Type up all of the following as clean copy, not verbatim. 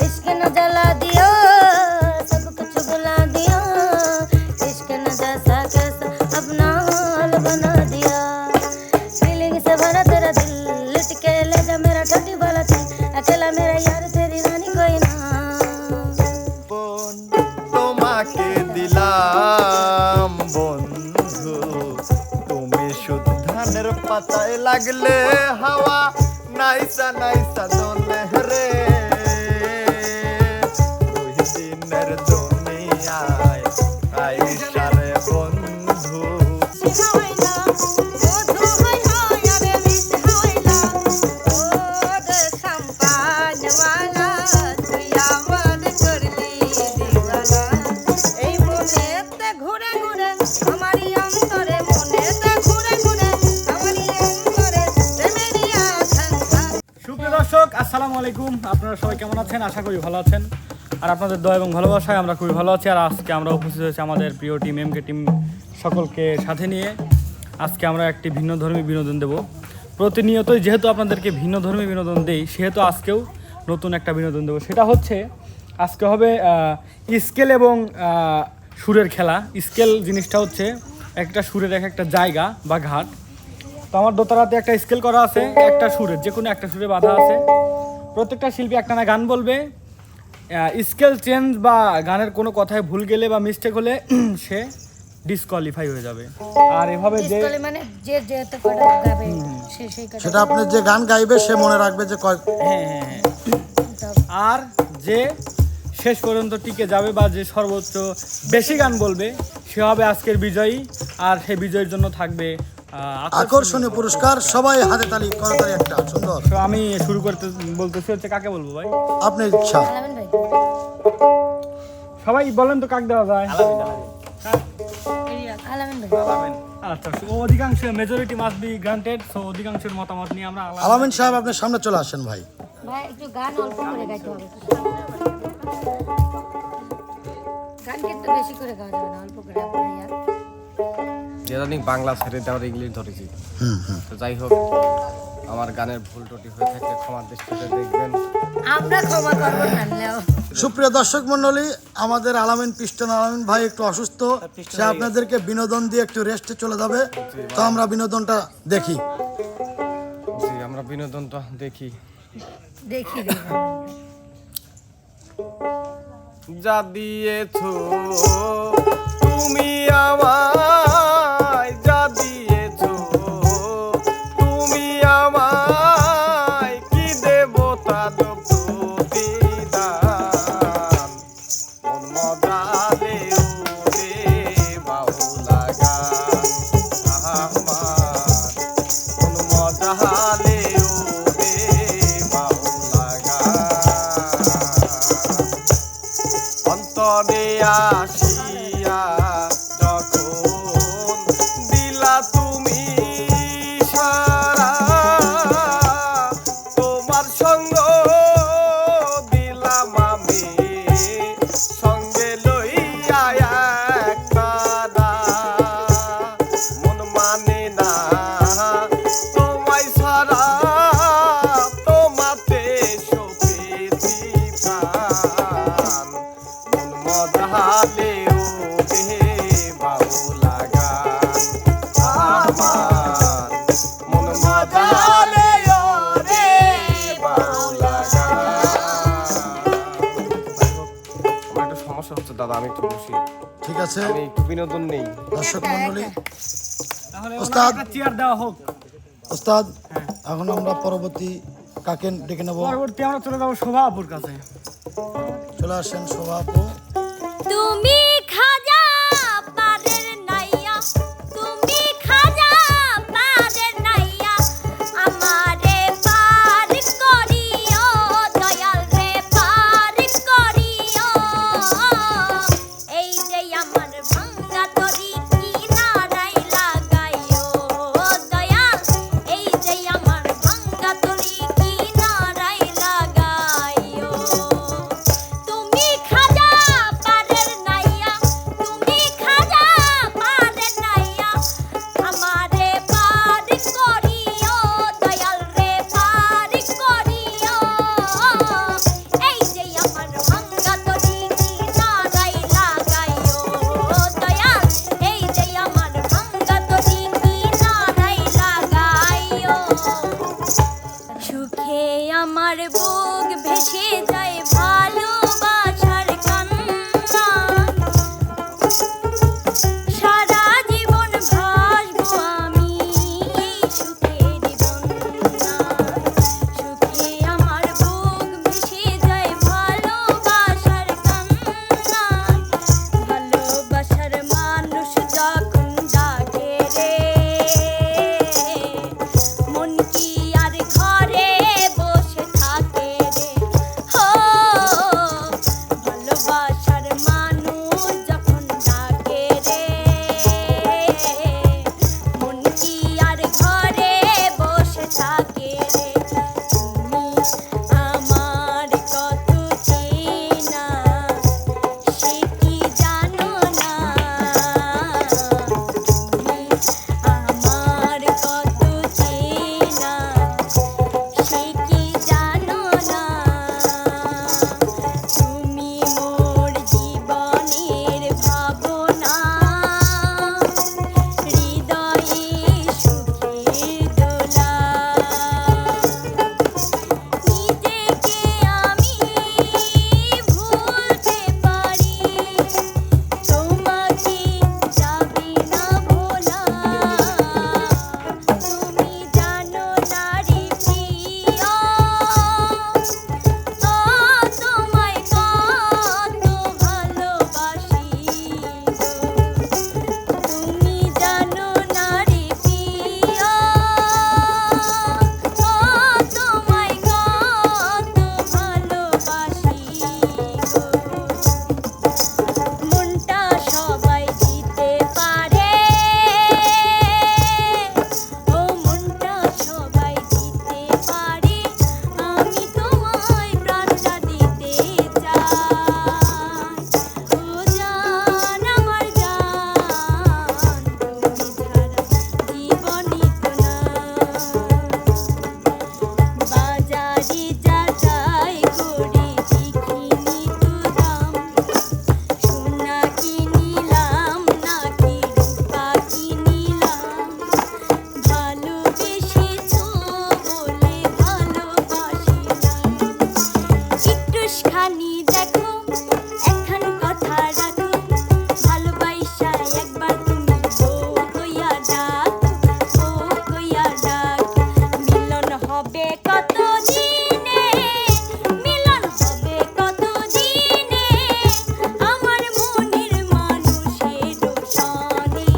इश्क न जला दिया सब कुछ बुला दिया इश्क न जैसा कैसा अपना हाल बना दिया फीलिंग से भरा तेरा दिल लिट के ले जा मेरा ठंडी वाला दिल अकेला मेरा यार तेरी रानी कोई ना তোমাকে দিলাম বন্ধু তুমি শুধু ধানের পাতায় লাগলে হাওয়া নাইসা নাইসা দোলে রে ওই দিনের দুনিয়ায় আইসা রে বন্ধু আসসালামু আলাইকুম, আপনারা সবাই কেমন আছেন? আশা করি ভালো আছেন। আর আপনাদের দয়া এবং ভালোবাসায় আমরা খুবই ভালো আছি। আর আজকে আমরা উপস্থিত হয়েছি আমাদের প্রিয় টিম এমকে টিম সকলকে সাথে নিয়ে। আজকে আমরা একটি ভিন্নধর্মী বিনোদন দেব। প্রতিনিয়তই যেহেতু আপনাদেরকে ভিন্নধর্মী বিনোদন দেই, সেহেতু আজকেও নতুন একটা বিনোদন দেবো। সেটা হচ্ছে আজকে হবে স্কেল এবং সুরের খেলা। স্কেল জিনিসটা হচ্ছে একটা সুরের একটা জায়গা বা ঘাট। তো আমার দোতারাতে একটা স্কেল করা আছে, একটা সুরের যে কোনো একটা সুরে বাঁধা আছে। প্রত্যেকটা শিল্পী একটা না গান বলবে। স্কেল চেঞ্জ বা গানের কোনো কথায় ভুল গেলে বা মিস্টেক হলে সে ডিসকোয়ালিফাই হয়ে যাবে। আর এভাবে যে মানে যে যেটা গাবে সেটা আপনি যে গান গাইবে সে মনে রাখবে যে হ্যাঁ। আর যে শেষ পর্যন্ত টিকে যাবে বা যে সর্বোচ্চ বেশি গান বলবে সে হবে আজকের বিজয়ী। আর সেই বিজয়ের জন্য থাকবে আকর্ষণীয় পুরস্কার। সবাই হাতে তালি করতালি একটা সুন্দর। তো আমি শুরু করতে বলতেছি হচ্ছে কাকে বলবো ভাই? আপনার ইচ্ছা। সবাই বলেন তো কাকে দেওয়া যায়? আচ্ছা, অধিকাংশ majority must be granted. So অধিকাংশের মতামত নিয়ে আমরা আলামিন সাহেব আপনার সামনে চলে আসেন ভাই। ভাই একটু গান অল্প করে গাইতে হবে। গান কিন্তু বেশি করে গাওয়া যাবে না, অল্প করে ভাইয়া। যেটা বাংলা ছেড়ে দেওয়ার ইংলিশ ধরেছি। তো যাই হোক, আমার গানের ভুল ত্রুটি হয়ে থাকলে ক্ষমার দৃষ্টিতে দেখবেন। আমরা ক্ষমা করব না। সুপ্রিয় দর্শক মণ্ডলী, আমাদের আলামিন পিস্টন আলামিন ভাই একটু অসুস্থ, সে আপনাদেরকে বিনোদন দিয়ে একটু রেস্টে চলে যাবে। তো আমরা বিনোদনটা দেখি। জি, আমরা বিনোদনটা দেখি। যা দিয়েছো তুমি আমায়, যা দিয়েছো তুমি আমায়, কি দেব তার প্রতিদান। মজালে ওরে বাউলা গান আমার, মজালে ওরে বাউলা গান। অন্তরে আসিয়া যখন দিলা তুমি সারা, তোমার সঙ্গ দিলাম আমি সঙ্গে লইয়া একতারা। মন মানে না তোমায় সারা, তোমাতে সপেছি প্রাণ। মন মজালে ওরে বাউলা গান আমার, মন মজালে ওরে বাউলা গান। আমার একটু সমস্যা হচ্ছে দাদা, আমি একটু বসি। ঠিক আছে, আমি একটু বিনোদন নেই। দর্শক মণ্ডলী, তাহলে ওস্তাদ একটা চেয়ার দেওয়া হোক। ওস্তাদ, এখন আমরা পরবর্তী কাকে ডেকে নেব? পরবর্তী আমরা চলে যাবো শোভা আপুর কাছে। চলে আসেন শোভা আপু। তুমি খাজা পারের নাইয়া, তুমি খাজা পারের নাইয়া, আমারে পার করিও দয়াল রে, পার করিও। এই যে আমার ভাঙ্গা তরি কিনারায় লাগাইও দয়াল, এই যে আমার ভাঙ্গা তরি কিনারায় লাগাইও। তুমি খাজা পারের নাইয়া খানি দেখো একখান কথা রাখো ভালোবাসা একবার তুমি ও কইয়া ডাক মিলন হবে কত দিনে মিলন হবে কত দিনে আমার মনের মানুষের সনে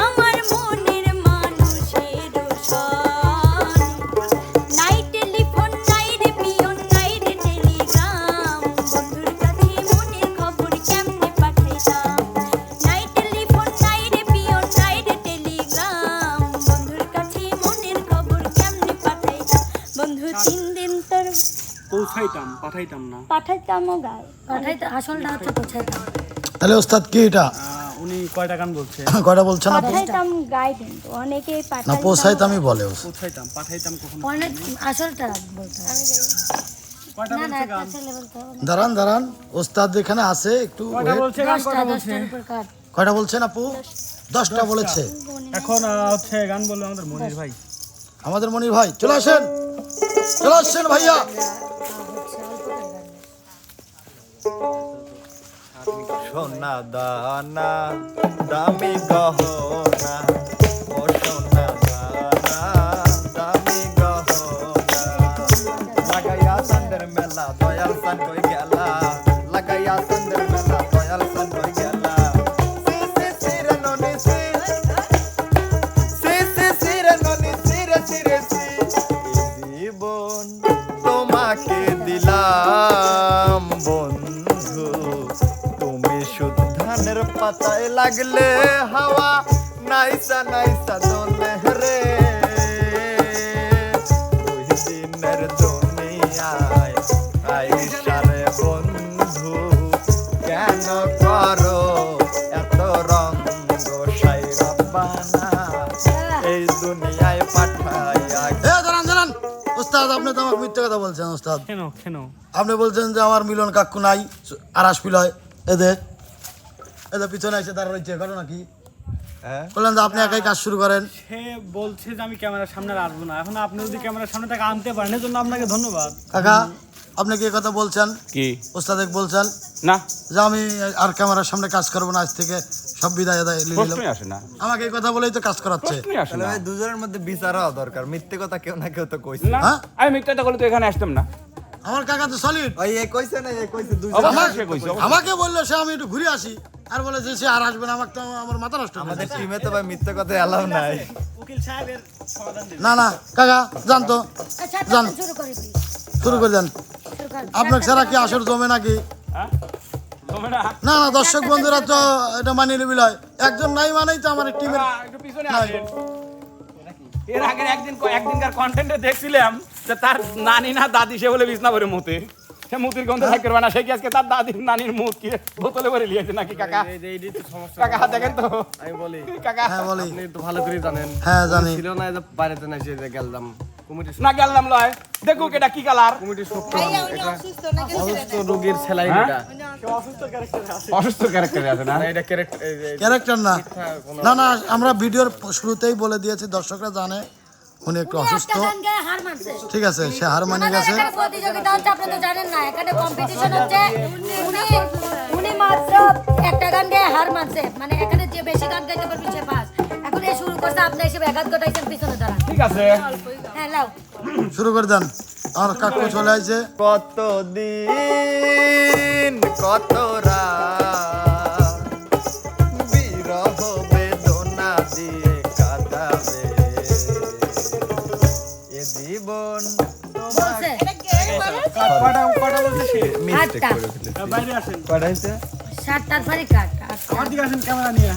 আমার মনের মানুষের সনে নাই টেলিফোন নাই রে পিয়ন নাই রে টেলিগ্রাম বন্ধুর কাছে মনের খবর কেমনে পাঠাইতাম নাই টেলিফোন নাই রে পিয়ন নাই রে টেলিগ্রাম বন্ধুর কাছে মনের খবর কেমনে পাঠাইতাম বন্ধু 3 দিন তোর পাঠাইতাম না পাঠাইতামও গায় পাঠাইতে আসলটা হচ্ছে পৌঁছাইতাম। তাহলে ওস্তাদ কি এটা উনি কয়টা গান বলছে? কয়টা বলছেন আপু? পাঠাইতাম গায় কিন্তু অনেকেই না পাঠাইতাম পৌঁছাইতামই বলে পাঠাইতাম কখন? অনেক আসলটা বলতে হবে। কয়টা না না বলছে একটা গান? ছেলে বলতে হবে না। দাঁড়ান ওস্তাদ এখানে আছে একটু কয়টা wait। বলছে গান? 10টা কয়টা বলছে? 10টার উপর কাট। কয়টা বলছেন আপু? 10টা বলেছে। এখন হচ্ছে গান বলবে আমাদের মনির ভাই। আমাদের মনির ভাই চলে আসেন ভাইয়া। সোনা দানা দামি গহনা ও সোনা দানা দামি গহনা লাগাইয়া সন্দের মেলা দয়াল সান কই গেলা লাগাইয়া সন্দের মেলা দয়াল সান কই গেলা সি সি সি রে ননি সি সি সি সি রে ননি সি রে সি রে সি এই জীবন তোমাকে দিলাম বন্ধু তুমি শুধু ধানের পাতায় লাগলে হাওয়া নাইসা নাইসা দোলে রে ওই দিনের দুনিয়ায় আইসারে বন্ধু কেন করো এত রঙ্গ সাই রব্বানা এই দুনিয়ায় পাঠাইয়া দাঁড়ান ওস্তাদ আপনি তো আমাকে মিথ্যে কথা বলছেন ওস্তাদ। কেন আপনি বলছেন যে আমার মিলন কাকু নাই আরাস পিলয় এদের পিছনে এসে তারা রয়েছে ঘটনা কি? হ্যাঁ বললেন যে আপনি একাই কাজ শুরু করেন। সে বলছে যে আমি ক্যামেরার সামনে আর আসবো না। এখন আপনি যদি ক্যামেরার সামনে তাকে আনতে পারেন এর জন্য আপনাকে ধন্যবাদ। কাকা আপনি কি কথা বলছেন? কি ওস্তাদ বলছেন না যে আমি আর ক্যামেরার সামনে কাজ করবো না, আজ থেকে সব বিদায় নিলাম। প্রশ্নই আসে না আমাকে এই কথা বলেই তো কাজ করাচ্ছে। প্রশ্নই আসে তাহলে না ভাই দুজনের মধ্যে বিচার হওয়া দরকার মিথ্যে কথা কেউ না কেউ তো কইছে না হ্যাঁ? আমি মিথ্যাটা করলে তো এখানে আসতাম না আমার কাকা তো সলিড। ওই এ কইছে না এ কইছে দুজন অবশ্যই সে কইছে, অবশ্যই। আমাকে বললো সে আমি একটু ঘুরে আসি আর বলে যে সে আর আসবে না, আমাকে তো আমার মাথা নষ্ট হয়ে আমাদের গেছে। টিমে তো ভাই মিথ্যে কথা এলাও নাই উকিল সাহেবের সমাধান দিন। না কাকা জানতো আচ্ছা যান। শুরু করে দিই শুরু করে দেন। শুরু কর। আপনার ছাড়া কি আসর জমে নাকি? হ্যাঁ? তবে না না দর্শক বন্ধুরা তো এটা মানিয়ে নিবি লয়। একজন নাই মানেই তো আমার টিমের একটু পিছনে আসেন এর আগের একদিনকার কন্টেন্টে দেখছিলাম যে তার নানি না দাদি সে বলে বিছনা ভরে মুতে সে মুতির গন্ধ থাকতে পারে না সে কি আজকে তার দাদির নানির মুত কি বোতলে ভরে লিয়েছে নাকি কাকা এইটাই তো সমস্যা কাকা হাত দেখেন তো আমি বলি কাকা হ্যাঁ বলি। আপনি তো ভালো করে জানেন হ্যাঁ জানি। ছিল না যে বাইরেতে না যে গেলাম কমিটি না গেলাম লয় দেখো এটা কি কালার কমিটি সূত্র এটা অসুস্থ রোগীর সেলাই এটা অসুস্থ ক্যারেক্টারে আছে না না এটা ক্যারেক্টার ক্যারেক্টার না আমরা ভিডিওর শুরুতেই বলে দিয়েছি, দর্শকরা জানে উনি একটু অসুস্থ। একটা গান গেয়ে হার মানছে। ঠিক আছে সে হার মানে আমাদের গেছে। এখানে প্রতিযোগিতা হচ্ছে, আপনি তো জানেন না, এখানে কম্পিটিশন হচ্ছে। উনি মাত্র একটা গান গেয়ে হার মানছে, মানে এখানে যে বেশি গান গাইতে পারবে সে পাস। এখন এই শুরু করছে, আপনি এসে ব্যাঘাত ঘটাইছেন পিছনে দাঁড়ান। ঠিক আছে হ্যাঁ লাও শুরু করে দেন। আমার কাকু চলে আসছে। কত দিন কত রাত বিরহ বেদনা দিয়ে কাটাবে এ জীবন বলছে কয়টা বলছে সে? মিস্টেক আটটা। করে ফেলেছি বাইরে আসেন, কয়টা হইছে 7টার পরে কাট। আমার দিকে আসেন ক্যামেরা নিয়ে।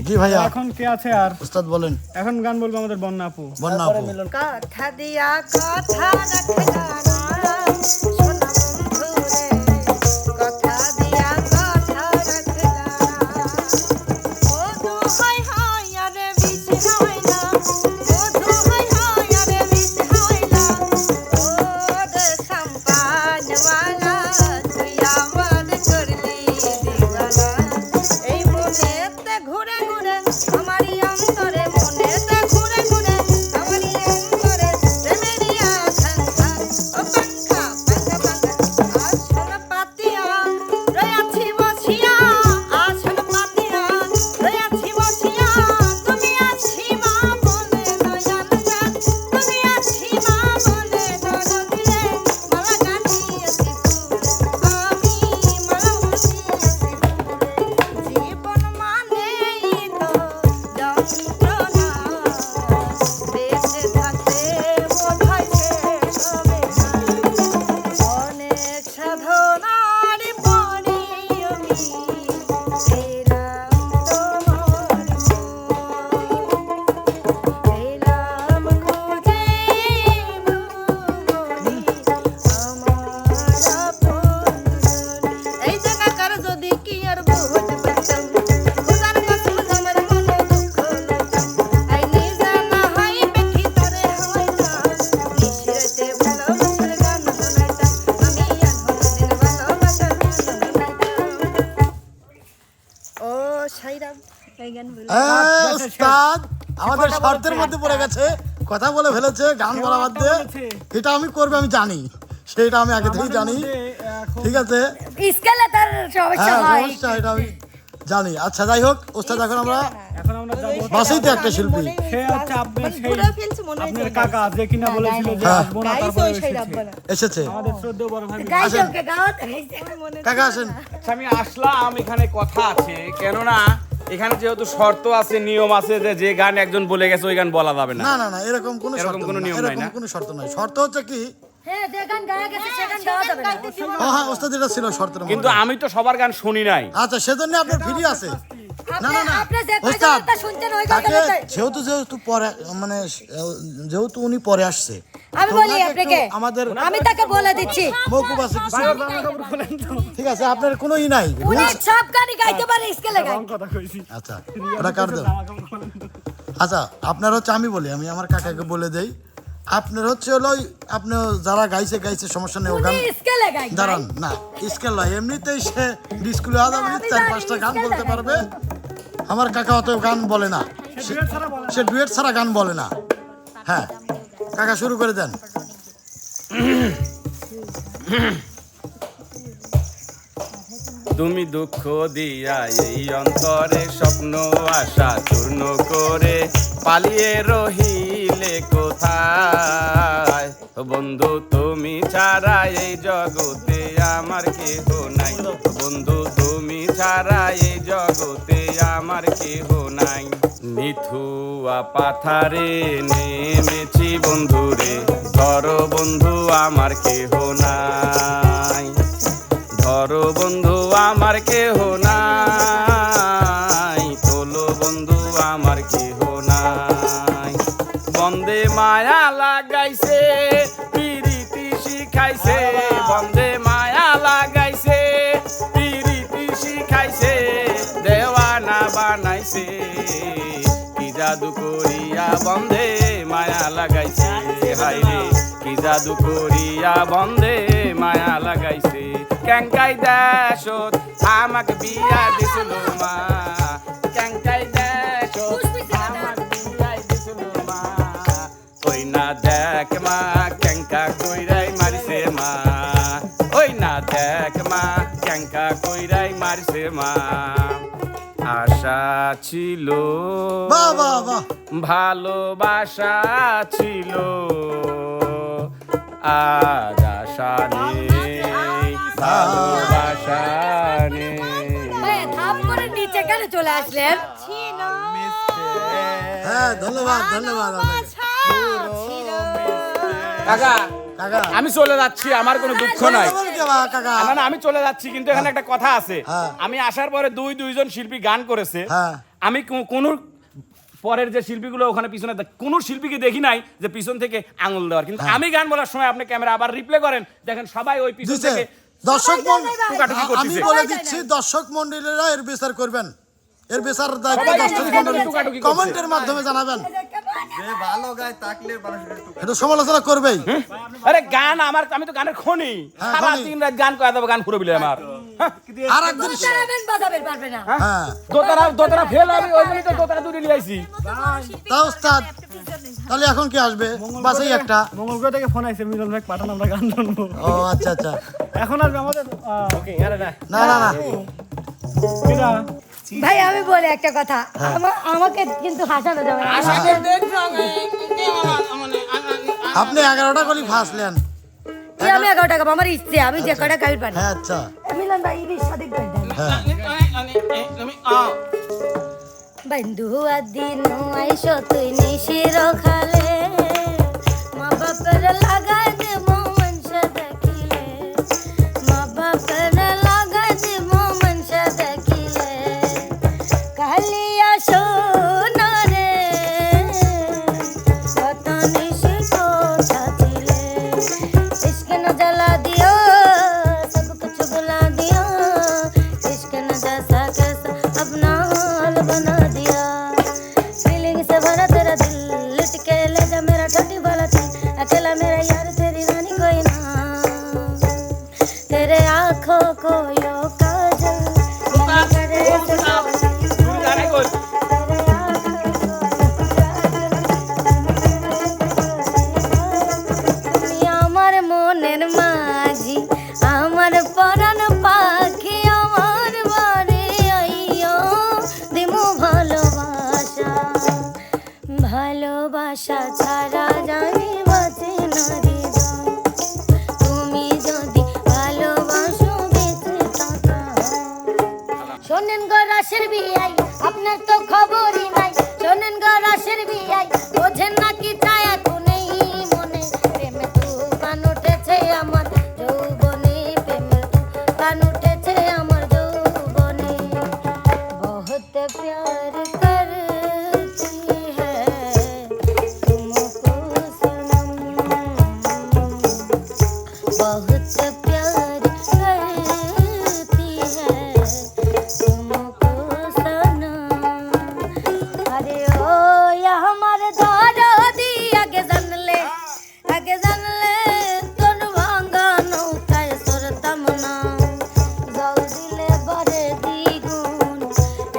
জি ভাইয়া এখন কে আছে আর? উস্তাদ বলেন। এখন গান বলবো আমাদের বন্যা আপু। বন্যা আপু। কথা দিয়া কথা রাখে না সোনা বন্ধু রে কথা দিয়া কথা রাখে না মধু হয় আরে বিষ হয় না মধু হয় আরে বিষ হয় না ও রে সম্পানওয়ালা তুই আমার করলি দিওয়ানা এই মনেতে ঘুরে ঘুরে আমারই অন্তরে মনেতে ঘুরে ঘুরে আমারই অন্তরে প্রেমেরিয়া ঝাঙ্কা ও পাঙ্খা পাঙ্খা উস্তাদ আমাদের শর্তের মধ্যে পড়ে গেছে, কথা বলে ফেলেছে, গান বলা বাদ দিয়ে। এটা আমি করবে আমি জানি, সেটা আমি আগে থেকেই জানি। ঠিক আছে, স্কেলে তার সমস্যা হ্যাঁ হয়। সমস্যা, এটা আমি জানি। আচ্ছা যাই হোক উস্তাদ, এখন আমরা যাবো বাসেই তো একটা শিল্পী। সে হচ্ছে আপনার সেই পুরো ফেলছে মনে হয় আপনার কাকা যে কিনা বলেছিল যে হ্যাঁ। আসবো না, গাইছে তারপরে ওই সাইড এসেছে। আব্বা না এসেছে আমাদের শ্রদ্ধেয় বড় ভাই। গাইছে ওকে গাওয়াতে কাকা আসেন। আচ্ছা, আমি আসলাম, এখানে কথা আছে, কেননা এখানে যেহেতু শর্ত আছে, নিয়ম আছে, যে যে গান একজন বলে গেছে ওই গান বলা যাবে না। না না না, এরকম কোনো এরকম শর্ত কোনো নাই, মানে নিয়ম নাই এরকম না? কোনো শর্ত নাই। শর্ত হচ্ছে কি, হ্যাঁ যে গান গায়া গেছে সে গান গাওয়া যাবে না। ও হ্যাঁ ওস্তাদ এটা ছিল শর্তের মধ্যে। কিন্তু আমি তো সবার গান শুনি নাই। আচ্ছা সেজন্য আপনার ফ্রি আছে। না না না আপনি যে ওস্তাদ, কথা শুনছেন ওই তাকে কথা যেহেতু পরে মানে যেহেতু উনি পরে আসছে, আমি তো বলি ওনাকে আপনাকে, একটু আমাদের আমি তাকে বলে দিচ্ছি মৌকুব আছে কিছু। ঠিক আছে, আপনার কোনো ই নাই উনি rules- সব গানই গাইতে পারে স্কেলে গায়। কথা কইছি। আচ্ছা ওটা কার দেন। আচ্ছা আপনার হচ্ছে, আমি বলি, আমি আমার কাকাকে বলে দেই, আপনার হচ্ছে হলো আপনি যারা গাইছে সমস্যা নেই, ও গান উনি স্কেলে গায়। দাঁড়ান না, স্কেল নয়, এমনিতেই সে স্কুলে আমি চার জানি, পাঁচটা গান scale বলতে লাগাই। পারবে। আমার কাকা অত গান বলে না, সে ডুয়েট ছাড়া গান বলে না। হ্যাঁ কাকা শুরু করে দেন। তুমি দুঃখ দিয়া এই অন্তরে স্বপ্ন আশা চূর্ণ করে পালিয়ে রহিলে কোথায়? বন্ধু তুমি ছাড়া এই জগতে আমার কেহ নাই, বন্ধু তুমি ছাড়া এই জগতে আমার কেহ নাই। মিথুয়া পাথারে নেমেছি বন্ধুরে, ধরো বন্ধু আমার কেহ নাই, ধরো বন্ধু আমার কেহ নাই, তোলো বন্ধু আমার কেহ নাই। বন্দে মায়া লাগাইছে পিরিতি শিখাইছে, বন্দে মায়া লাগাইছে পিরিতি শিখাইছে, দেওয়ানা বানাইছে, কি জাদু করিয়া বন্দে মায়া লাগাইছে, হাইরে কি জাদু করিয়া বন্দে মায়া লাগাইছে। ক্যাঙ্কাই দেশত আমাকে বিয়া দিছিল মা, ক্যাঙ্কাই দেশত আমাকে বিয়া দিছিল মা, ওই না দেখ মা ক্যাঙ্কা কইরাই মারিছে মা, ওই না দেখ মা ক্যাঙ্কা কইরাই মারিছে মা। আশা ছিল বাহ বাহ বাহ, ভালোবাসা ছিল, আজ আশা নেই ভালোবাসা নেই। ভাই থাপ করে নিচে কেন চলে আসলেন? হ্যাঁ ধন্যবাদ ধন্যবাদ আপনাকে। কাকা কাকা আমি চলে যাচ্ছি, আমার কোনো দুঃখ নাই। বলুন কি বাবা, কাকা না না আমি চলে যাচ্ছি, কিন্তু এখানে একটা কথা আছে। হ্যাঁ। আমি আসার পরে দুইজন শিল্পী গান করেছে, হ্যাঁ। আমি কোন পরের যে শিল্পীগুলো ওখানে পিছনে কোন শিল্পীকে দেখি নাই যে পিছন থেকে আঙুল দেওয়ার, কিন্তু আমি গান বলার সময় আপনি ক্যামেরা আবার রিপ্লে করেন, দেখেন সবাই ওই পিছন দিছে। থেকে দর্শক টুকাটুকি আমি করতেছে। বলে দিচ্ছি, দর্শক মন্ডলীরা এর বিচার করবেন, এর বিচার দায়িত্ব সবাই দর্শক এখানে মন্ডলী টুকাটুকি করছে। কমেন্টের মাধ্যমে জানাবেন। যে ভালো গায় তাকলে মানুষের একটু এটা সমালোচনা করবেই। আরে গান আমার, আমি তো গানের খনি, হ্যাঁ, সারা খনি। দিন রাত গান করে দেবো, গান পুরো বিলে আমার। আর একদিন চালাবেন বাজাবেন পারবে না। হ্যাঁ দোতারা ফেল হবে, ওই জন্যই তো দোতারা দূরে নিয়ে আইছি। তা ওস্তাদ, তাহলে এখন কি আসবে? বাসেই একটা। মঙ্গলগ্রহ থেকে ফোন আইছে, মিলন ভাই পাঠান, আমরা গান শুনবো। ও আচ্ছা আচ্ছা, এখন আসবে আমাদের ওকে আরে না না না না, কিরা ভাই আমি বলে একটা কথা, আমাকে কিন্তু হাসানো যাবে না। আপনি 11টা গলি ফাঁসলেন। এই আমি 11 টাকা আমার ইচ্ছে, আমি যে কটা গাইড পারি। হ্যাঁ আচ্ছা মিলন ভাই ইনি সাদিক গাইড দেন। হ্যাঁ বন্ধু আদিন আইসো তুই নিশির খালে, মা বাপের লাগাই দে মনসা দেখিলে, মা বাপের লাগাই দে মনসা দেখিলে, কালিয়া সোনা রে কত নিশি কোথা ছিলে, ইশক ন জ্বালা দিও সব কুছ ভুলা দিও, इश्क न जैसा कैसा अपना हाल बना दिया, फीलिंग से भरा तेरा दिल, लिटके ले जा मेरा ठंडी वाला दिल, अकेला मेरा यार तेरी रानी कोई ना, तेरे आँखों को यो काजल, मेरे करे পরাণ পাখি আমার বাড়ি আইয়া দিমু ভালোবাসা ভালোবাসা ছাড়া জানি বাঁচে না হৃদয় তুমি যদি ভালোবাসো বেঁচে থাকা শোনেন গো রাশের বিয়াই আপনার তো খবরই নাই শোনেন গো রাশের বিয়াই বোঝেন নাকি ছায়া কোনেই মনে প্রেমে তুফান উঠেছে আমার যৌবনে প্রেমে তুফান উঠেছে আমার যৌবনে বহুত প্যার করতি হ্যায় তুমকো সনম बहुत प्यार करती है तुमको सनम अरे ओ या हमारे दादा दी आगे जान ले তোর ভাঙা নৌকায় সরতাম না জল দিলে বারে দ্বিগুণ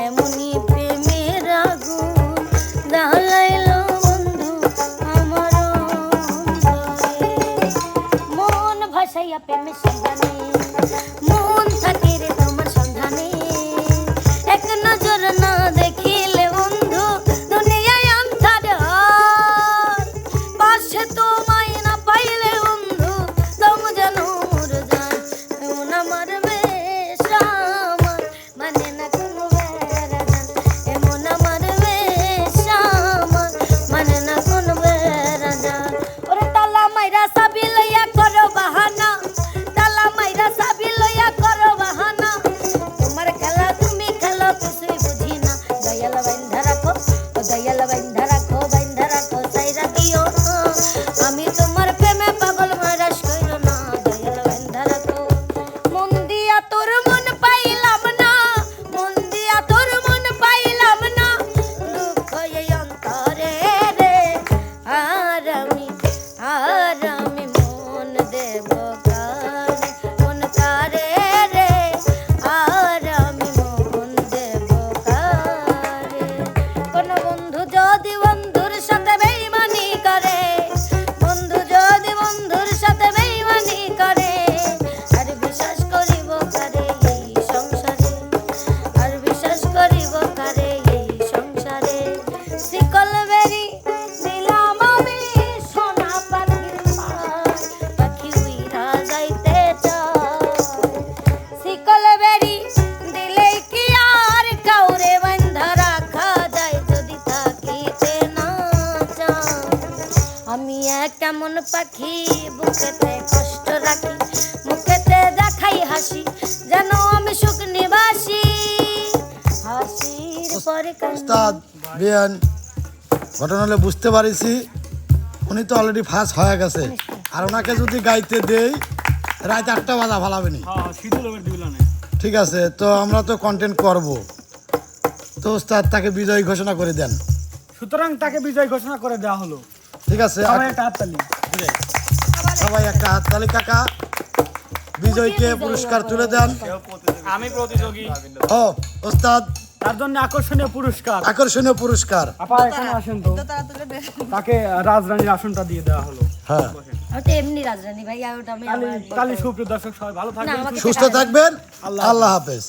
এমনি প্রেমের আগুন জ্বালাইলো বন্ধু আমার অন্তরে মন ভাসাইয়া প্রেমের সন্ধানে মন থাকে রে তোমার সন্ধানে এক নজর না দেখিলে বন্ধু দুনিয়ায় অন্ধার হয়। পাশে তোমায় না পাইলে বন্ধু দম যেন মরে যায় এমন আমার বেশ আমার মানে না কোনো বেড়াজান এমন আমার বেশ আমার মানে না কোনো বেড়াজান ওরে তালা মাইরা সাবি লইয়া করো বাহানা তালা মাইরা সাবি লইয়া করো বাহানা তোমার খেলা তুমি খেলো কিছুই বুঝি না দয়াল বাইন্ধা রাখো বাইন্ধা রাখো সাইরা দিও না। আমি তোমার প্রেমে পাগল মরাস কইরো না দয়াল বাইন্ধা রাখো মন দিয়া তোর মন পাইলাম না মন দিয়া তোর মন পাইলাম না দুঃখ এই অন্তরে রে আর আমি মন দেব কারে রে আর আমি মন দেব কারে কোন বন্ধু যদি বন্ধুর সাথে বেইমানি করে বন্ধু যদি বন্ধুর সাথে বেইমানি করে আর বিশ্বাস করিব কারে এই সংসারে আর বিশ্বাস করিব কারে এই সংসারে শিকল বেরি দিলাম আমি সোনা পাখির পায় পাখি উইরা যাইতে চায় শিকল বেরি দিলেই কি আর কাউরে বান্ধা রাখা যায় যদি থাকিতে না চায় আমি এক কেমন পাখি বুকেতে কষ্ট রাখি মুখেতে দেখাই হাসি যেন আমি সুখ নিবাসী হাসির পরে কান্না উস্তাদ বিয়ান ঘটনা হলে বুঝতে পারিছি উনি তো অলরেডি ফার্স্ট হয়ে গেছে আর ওনাকে যদি গাইতে দেই রাত 8টা বাজা ভালাবেনি হ্যাঁ শীতল এবার দিবিলা না ঠিক আছে তো আমরা তো কন্টেন্ট করব তো উস্তাদ তাকে বিজয়ী ঘোষণা করে দেন সুতরাং তাকে বিজয় ঘোষণা করে দেওয়া হলো ঠিক আছে সবাই একটা হাততালি সবাই একটা হাততালি কাকা বিজয়কে পুরস্কার তুলে দেন আমি প্রতিযোগী ও উস্তাদ তার জন্য আকর্ষণীয় পুরস্কার আকর্ষণীয় পুরস্কার আপা এখানে আসেন তো তাকে রাজরানীর আসনটা দিয়ে দেওয়া হলো হ্যাঁ ওটা এমনি রাজরানী ভাই আর ওটা আমি কালী সুপ্রিয় দর্শক সবাই ভালো থাকবেন আমাকে সুস্থ থাকবেন আল্লাহ হাফেজ